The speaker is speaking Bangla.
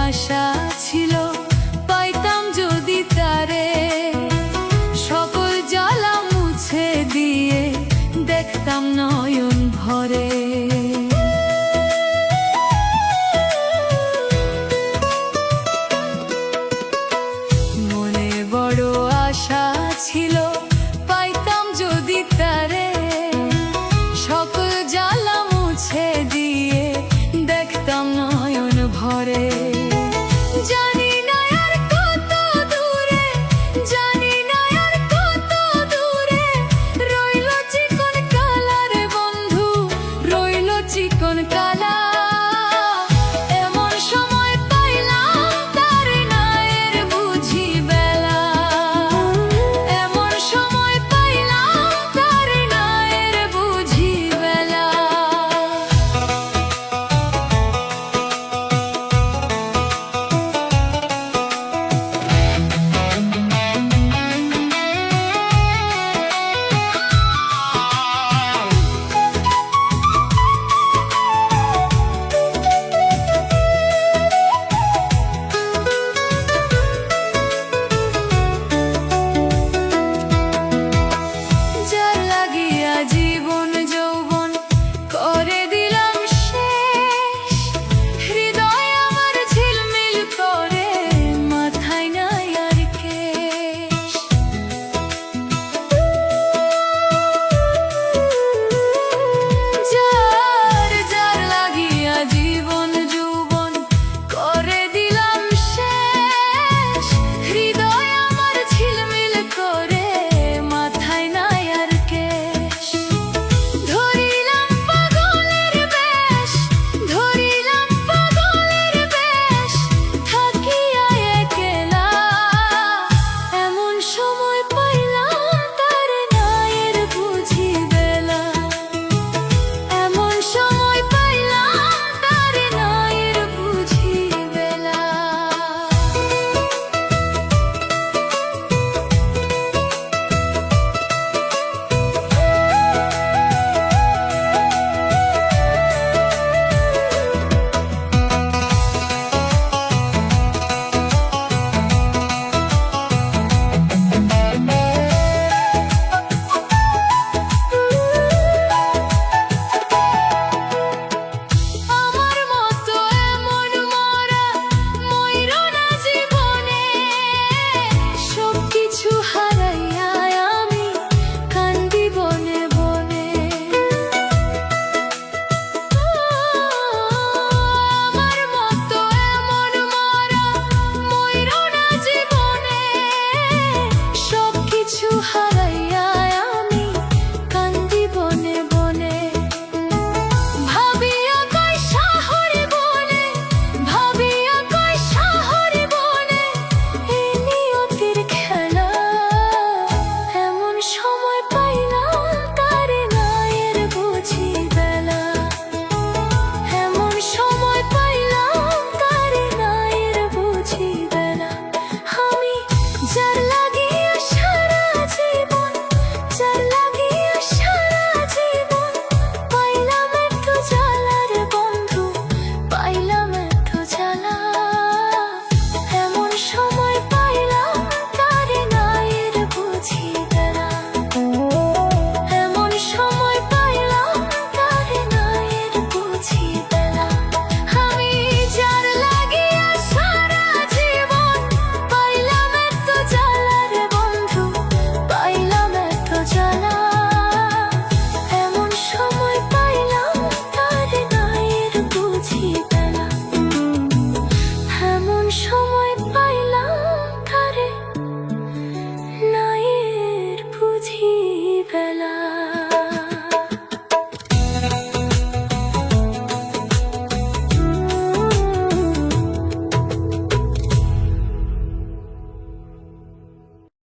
আশা ছিল পাইতাম যদি তারে, সকল জ্বালা মুছে দিয়ে দেখতাম নয়ন ভরে। মনে বড় আশা ছিল পাইতাম যদি তারে, সকল জ্বালা মুছে দিয়ে দেখতাম নয়ন ভরে। জানি না আর কত দূরে, জানি না আর কত দূরে রইল চিকন কালা রে বন্ধু, রইল চিকন কালা। এমন সময় পাইলাম তার নায়ের বুঝি বেলা, এমন সময় পাইলাম তার নায়ের বুঝি বেলা। যার লাগিয়া জীবন যৌবন করে দিলাম শেষ, হৃদয় আমার ঝিলমিল করে মাথায় নাই আর কেশ। যার যার লাগিয়া জীবন যৌবন করে দিলাম শেষ, হৃদয় আমার ঝিলমিল করে মাথায় নাই আর কেশ। ধরিলাম পাগলের বেশ, ধরিলাম পাগলের বেশ, থাকিয়া একলা। এমন সময় পাইলাম তার নায়ের বুঝি বেলা, এমন সময় পাইলাম তার নায়ের বুঝি বেলা। আমার মতো এমন মরা মইরো না জীবনে, সবকিছু হারাইয়া আমি কান্দি বনে বনে। আমার মতো এমন মরা মইরো না জীবনে, সবকিছু হারাইয়া আমি কান্দি বনে বনে। ভাবিয়া কই শহরে বনে, ভাবিয়া কই শহরে বনে এ নিয়তির খেলা। এমন সময় পাইলাম তার নায়ের বুঝি বেলা, এমন সময় পাইলাম তার নায়ের বুঝি বেলা। আমি যার লাগিয়া সারা জীবন, যার লাগিয়া সারা জীবন পাইলাম এত জ্বালা রে বন্ধু, পাইলাম এত জ্বালা। এমন সময় পাইলাম তার নায়ের বুঝি বেলা, এমন সময় পাইলাম তার নায়ের বুঝি বেলা। আমি যার লাগিয়া সারা জীবন পাইলাম এত জ্বালা রে বন্ধু, পাইলাম এত জ্বালা। এমন সময় পাইলাম তার নায়ের বুঝি বেলা, এমন সময়